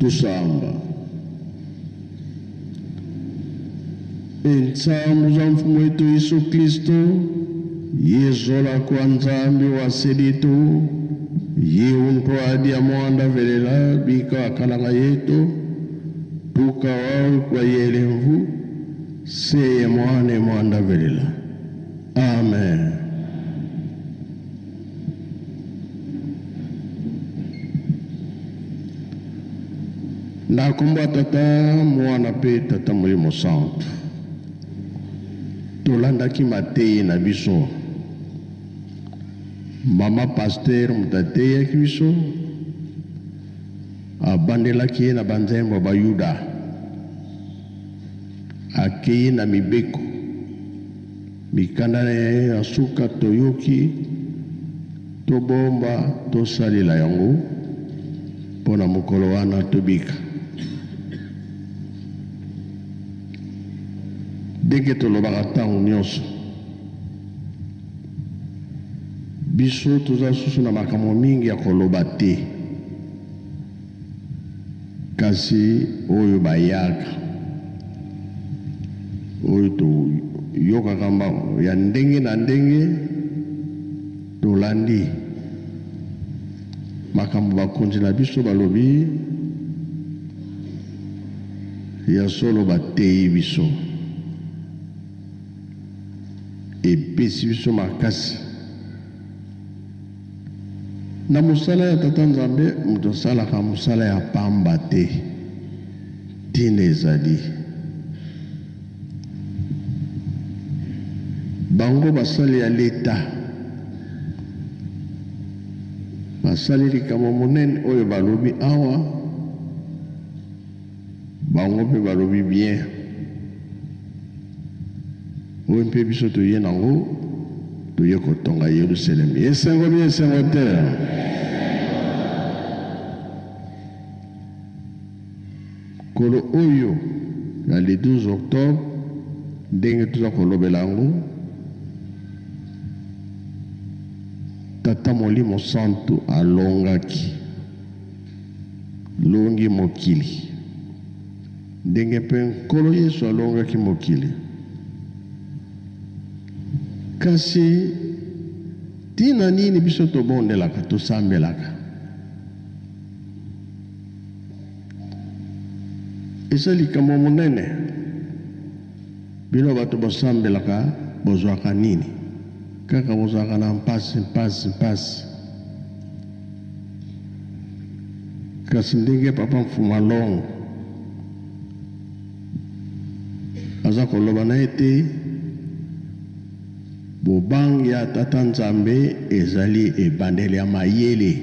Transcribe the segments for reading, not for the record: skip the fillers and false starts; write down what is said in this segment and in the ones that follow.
tusamba. Entsamu za mfumu wetu Yesu Kristo, yezola kwa nzambi wa seditu, yeunto adi ya mwanda velela bika wakalanga yetu, tuka wawe kwa yelemvu, seye mwane mwanda velela. Amen. Nakumba tata mwana pe tata mulimo santo. Tolanda ki matei na biso. Mama pasteur mutateya ki biso. Abandela ki na banzembo ba Yuda. Akei na mibeko. Mikanda na asuka toyoki. Tobomba tosalila yango. Pona mukolo wana tobika. Deke tolobaka ntango nyonso biso toza susu na makambo mingi ya koloba te, kasi oyo bayaka oyo toyokaka mbango ya ndenge na ndenge tolandi makambo bakonzi na biso balobi ya solo bateyi biso epesi biso makasi na mosala ya tata nzambe. Moto asalaka mosala ya pamba te, ntina ezali bango basali ya leta basali likambo monene oyo balobi awa, bango mpe balobi bien oyo mpe biso toye nango toye kotonga Yerusalem. Esengo bien esengo te. Kolo oyo ya le 12 octobre ndenge toza kolobela yango, tata molimo santo alongaki longi mokili ndenge mpe nkolo Yesu alongaki mokili. Kasi tina nini biso tobondelaka tosambelaka? Eza likambo monene. Bino bato bosambelaka bozwaka nini? Kaka bozwaka na mpasi. Kasi ndenge papa Mfuma Longo aza koloba na ete bobangi ya tata nzambe ezali ebandeli ya mayele.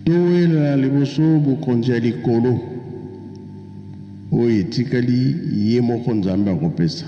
Towelela liboso bokonzi ya likolo oyo etikali ye moko nzambe akopesa.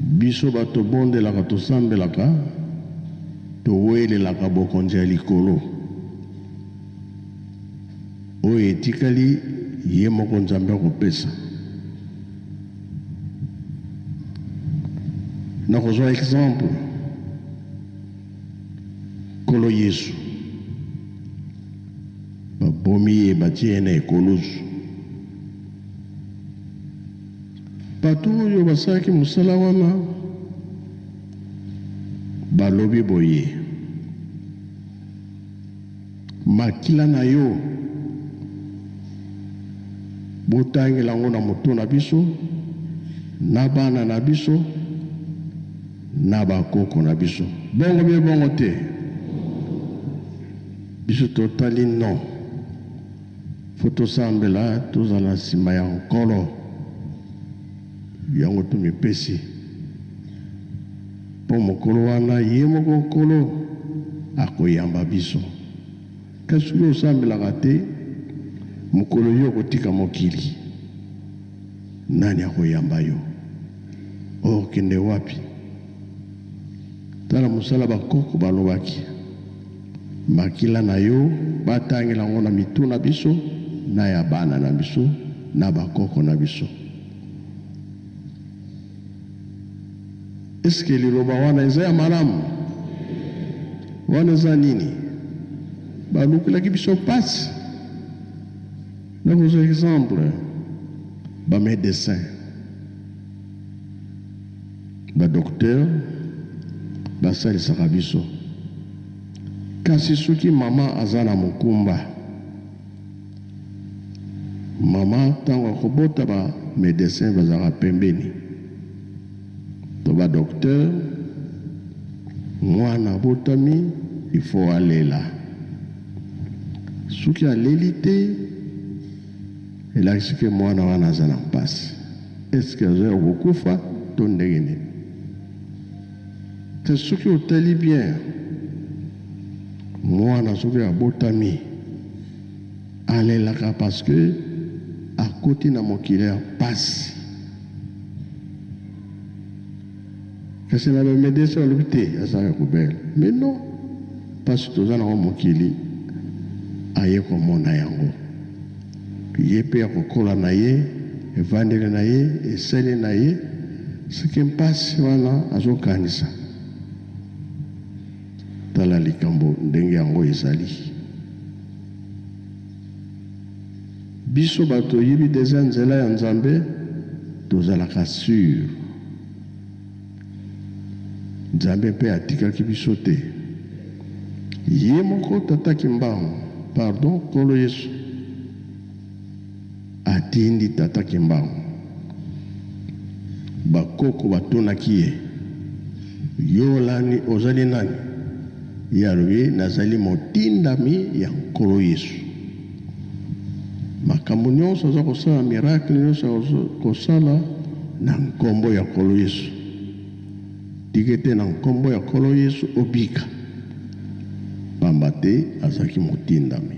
Biso bato bondelaka tosambelaka towelelaka bokonzi ya likolo oyo etikali ye moko nzambe akopesa. Nakozwa exemple kolo Yesu babomi ye batie na ekolozu. Bato oyo basalaki mosala wana balobi boye, makila na yo botangela yango na moto na biso na bana na biso na bakoko na biso. Bongo bie bongo te. Biso totali non. Foto sambela tozala nsima ya nkolo yango tumipesi mpo mokolo wana ye moko nkolo akoyamba biso. Kasi soki osambelaka te mokolo yo kotika mokili, nani akoyamba yo? Okende wapi? Tala mosala bakoko balobaki, makila na yo batangela yango na mitu na biso na ya bana na biso na bakoko na biso. Eske liloba wana eza ya malamu? Wana eza nini? balukelaki biso mpasi. Na kozwa exemple bamédecin, badocteur basalisaka biso. Kasi soki mama aza na mokumba, mama ntango akobota bamédecin bazalaka pembeni to badocteur, mwana abotami il faut alela. Soki aleli te elakisi ke mwana wana aza na mpasi. Eske azoya kokufa to ndenge nini? Te soki otali bien, mwana soki abotami alelaka parce que akoti na mokili ya mpasi. Kasi na bamedecin olobi te azalaka kobela. Mais non, mpasi toza nango mokili aye komona yango. Ye mpe akokola na ye, evandeli na ye, esali na ye, soki mpasi wana azokanisa. Tala likambo ndenge yango ezali. Biso bato yibi deja nzela ya Nzambe tozalaka sur. Nzambe mpe atikaki biso te. Ye moko tataki mbango, pardon, Nkolo Yesu atindi tataki mbango. Bakoko batonaki ye, yo lani ozali nani? Ye alobi nazali motindami ya Nkolo Yesu. Makambo nyonso aza kosala, miracle nyonso aza kosala na nkombo ya Nkolo Yesu. Tikete na nkombo ya Nkolo Yesu obika. Pamba te azaki motindami.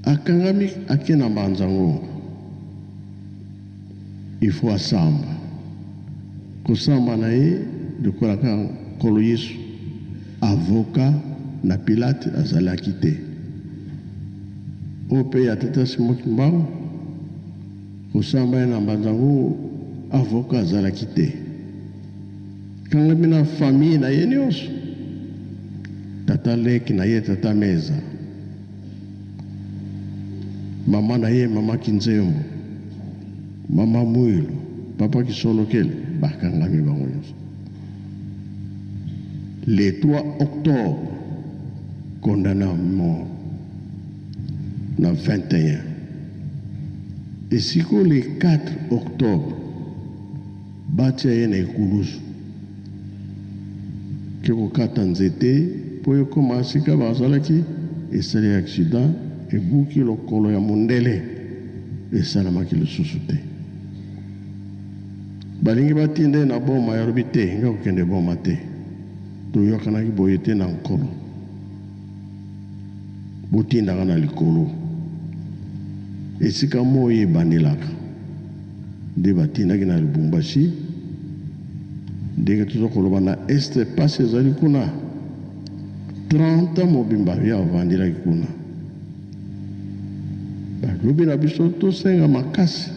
Akangami ake na banzango. Il faut asamba. Kosamba na ye lokola ka Nkolo Yesu. Avocat na Pilate azalaki te. Ope ya tata simoki mbango. Kosamba ye na banzango avocat azalaki te. Kangami na famille na ye nyonso. Tata leki na ye tata meza. Mama na ye mama Kinzembo. Mama Mwilu. Papa Kisolokele. Bakangami bango nyonso. Le 3 octobre, condamné à mort. Na 21. Et si le 4 octobre, batia ye na ekulusu. Keko kata nzete, po yo koma sika bazalaki, esali accident, ebuki lokolo ya mondele, esalamaki lisusu te. Balingi batinde na boma ya lobi te, nga kokende boma te. Toyokanaki boye te na nkolo. Botindaka na likolo. Esika moyi ebandelaka. Nde batindaki na Lubumbashi. Ndenge toza koloba na este pasi ezali kuna 30 mobimba ya avandelaki kuna. Balobi na biso tosenga makasi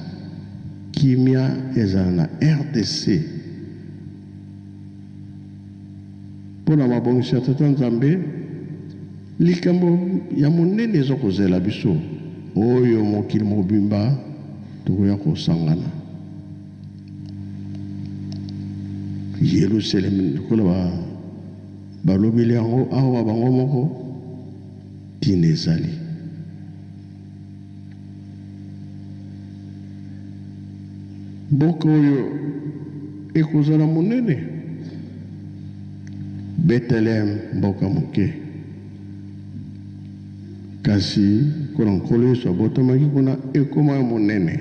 kimia ezala na RDC. Pona mabongisi ya tata Nzambe likambo ya monene ezo kozela biso oyo mokili mobimba tokoya kosangana. Yerusalem kola balobeli yango awa bango moko tina ezali. Mboka oyo ekozala monene. Bethlehem mboka moke. Kasi kuna Nkolo Yesu abotamaki kuna ekoma monene.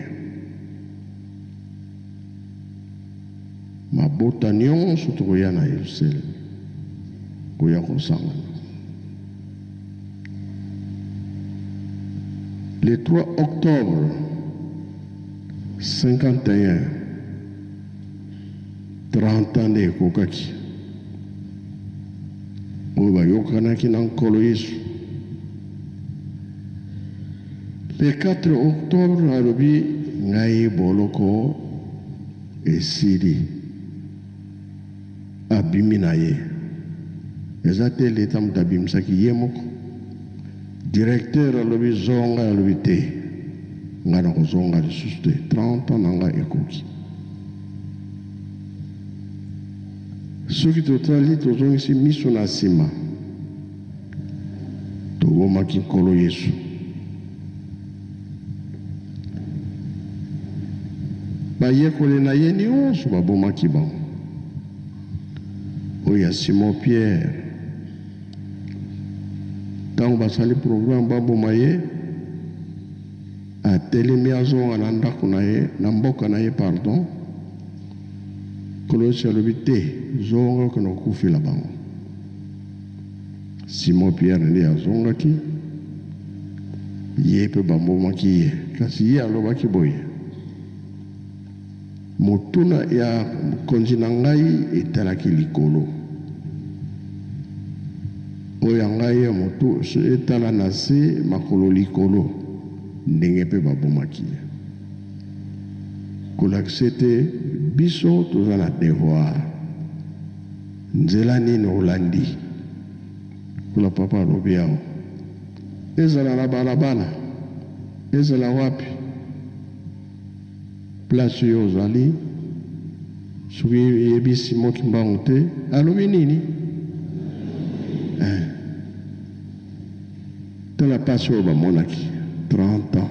Mabota nyonso tokoya na Yerusalem. Koya kosangana. Le 3 octobre 51, 30 ans de ekokaki. Oyo bayokanaki na Nkolo Yesu. Le 4 octobre alobi ngai boloko esili. Abimi na ye. Eza te leta mutu abimisaki ye moko. directeur alobi zonga alobi te nga na kozonga lisusu te 30 ans nanga ekoki soki totali tozongisi miso na nsima tobomaki nkolo Yesu bayekoli na ye nyonso babomaki bango oyo ya Simon Pierre ntango basali programme baboma ye atelemi azonga na ndako na ye na mboka na ye pardon nkolo Yesu alobi te zonga okende kokufela bango Simon Pierre nde azongaki ye mpe bambomaki ye kasi ye alobaki boye motuna ya mokonzi na ngai etalaki likolo oyo ya ngai ya motu etala na se makolo likolo ndenge mpe babomaki ye kolakisa ete biso toza na devoir nzela nini olandi kula papa alobi awo ezala na balabala ezala wapi place oyo ozali soki yebisi moki mbango te alobi nini tala pasi oyo bamonaki 30 ans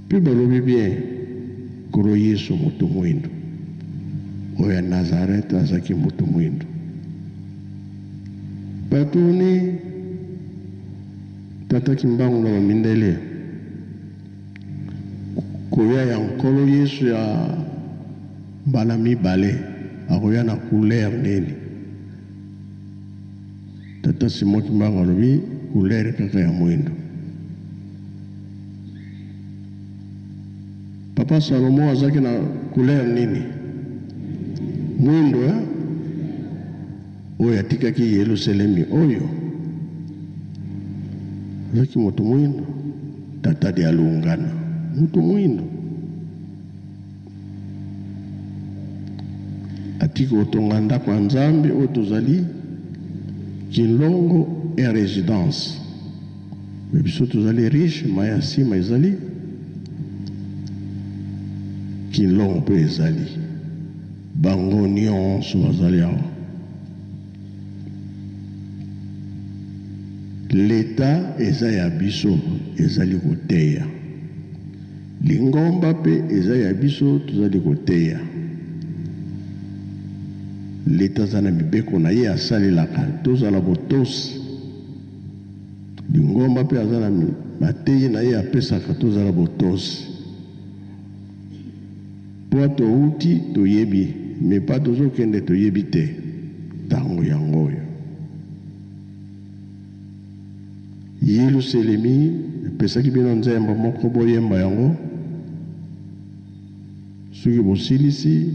mpe balobi bien nkolo Yesu moto mwindo oyo ya Nazareth azalaki moto mwindo batuni tataki mbango na bamindele koya ya nkolo Yesu ya mbala mibale akoya na couleur nini tata Simon Kimbango alobi couleur kaka ya mwindo papa Salomo azalaki na couleur nini mwindo oyo atikaki Yerusalemi oyo azalaki moto mwindo tata de alungana moto mwindo atiki kotonga ndako ya Nzambe oyo tozali kilongo et résidence mais biso tozali riche maya nsima ezali kilongo mpe ezali bango nyonso bazali awa leta eza ya biso ezali koteya lingomba mpe eza ya biso tozali koteya leta aza na mibeko na ye asalelaka tozala botosi lingomba mpe aza na mateyi na ye apesaka tozala botosi mpo touti toyebi me mpa tozokende toyebi te ntango yango oyo Yerusalemi epesaki bino nzembo moko boyemba yango soki bosilisi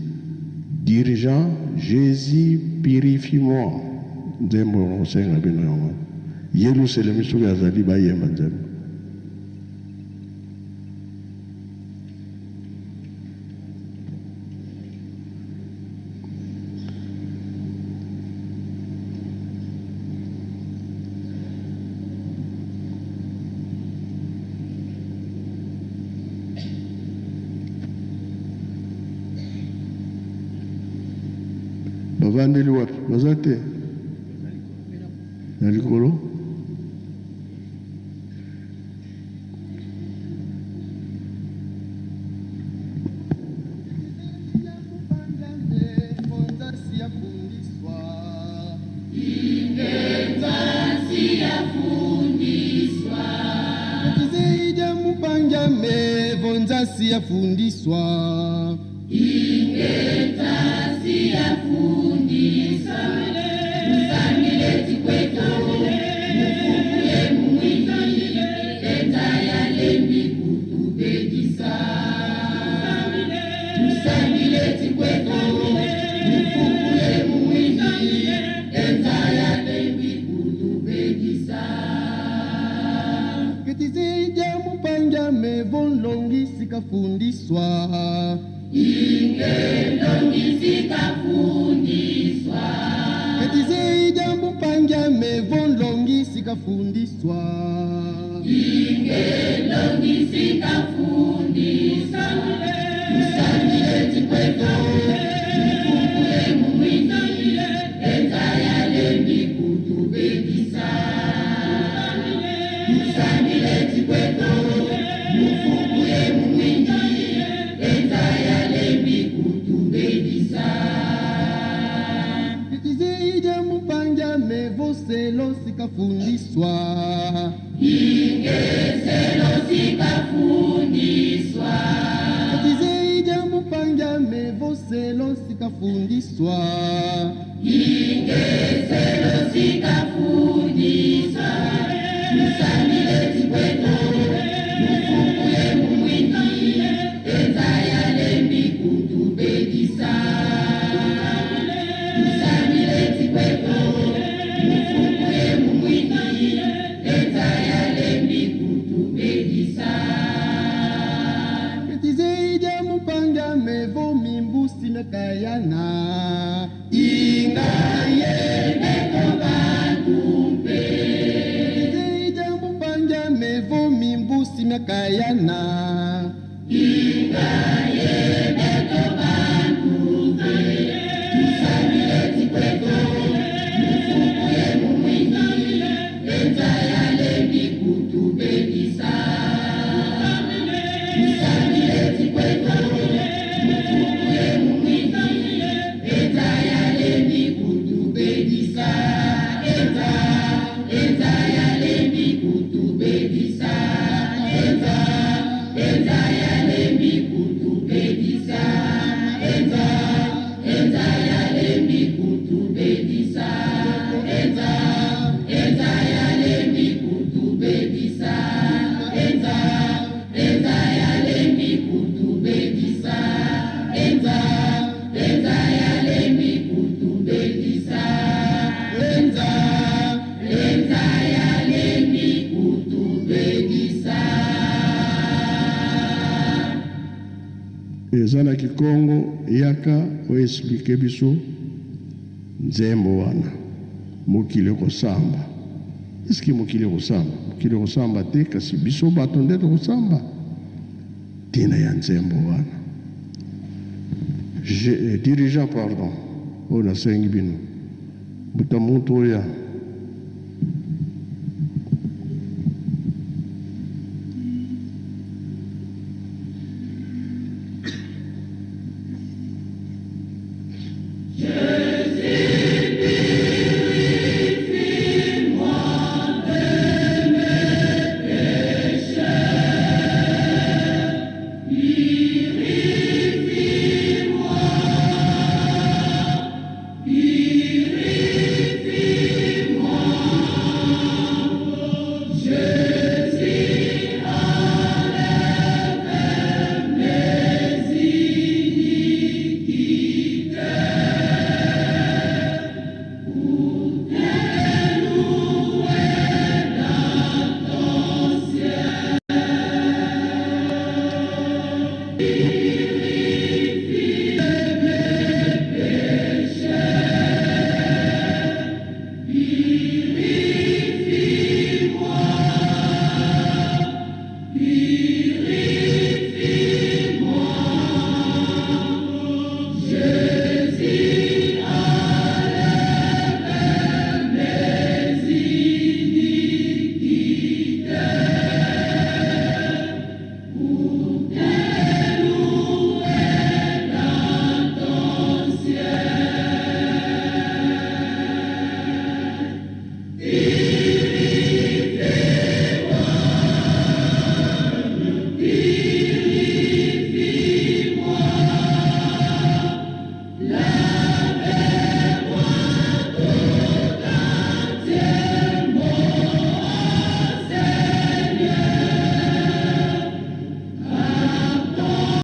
dirigeant Jésus purifie-moi nzembo osenga bino yango Yerusalemi soki azali bayemba nzembo bavandeli wapi baza te na likolo Fundiswa ingentasi yafundiswa usamileti kwetu mufukuye mumwingi leta yalembi kutubedisa usamileti kwetu mufukuye mumwingi leta yalembi kutubedisa ketizija mupanja mevonlongi sikafundiswa ingelongi sikafundiswa ketizija mupanja mevonlongi sikafundiswa sikafundiswa. Ingelongi sikafundiswa. Usamile tikweto, mfukule mumwini, enza yale mikutubekisa. Usamile tikweto, mfukule mumwini, enza yale mikutubekisa. Pitizija mupanja mevoselo sikafundiswa. Ingeselo sikafundiswa. Pitizija mupanja mevoselo sikafundiswa. Ingeselo sikafundiswa. Usamile tikweto, mfukule mumwini, enza yale mikutubekisa. Usamile tikweto, mfukule mumwini, enza yale mikutubekisa. Pitizija mupanja mevo mimbusi mekayana. Ingaye meko bantumpe. Pitizija mupanja mevo mimbusi mekayana. Ingaye meko bantumpe. Usamile tikweto, mfukule mumwini, enza yale mikutubekisa. Usamile tikweto, mfukule mumwini, enza yale mikutubekisa. Enza yale mikutubekisa. Enza yale mikutubekisa. Enza yale mikutubekisa. Enza yale mikutubekisa. Enza yale mikutubekisa. Enza yale mikutubekisa. Enza yale mikutubekisa. ezala kikongo yaka oexplike biso nzembo wana mokili kosamba. Eske mokili kosamba te, kasi biso bato nde tokosamba ntina ya nzembo wana. Dirigeant pardon oyo nasengi bino buta muntu oya Je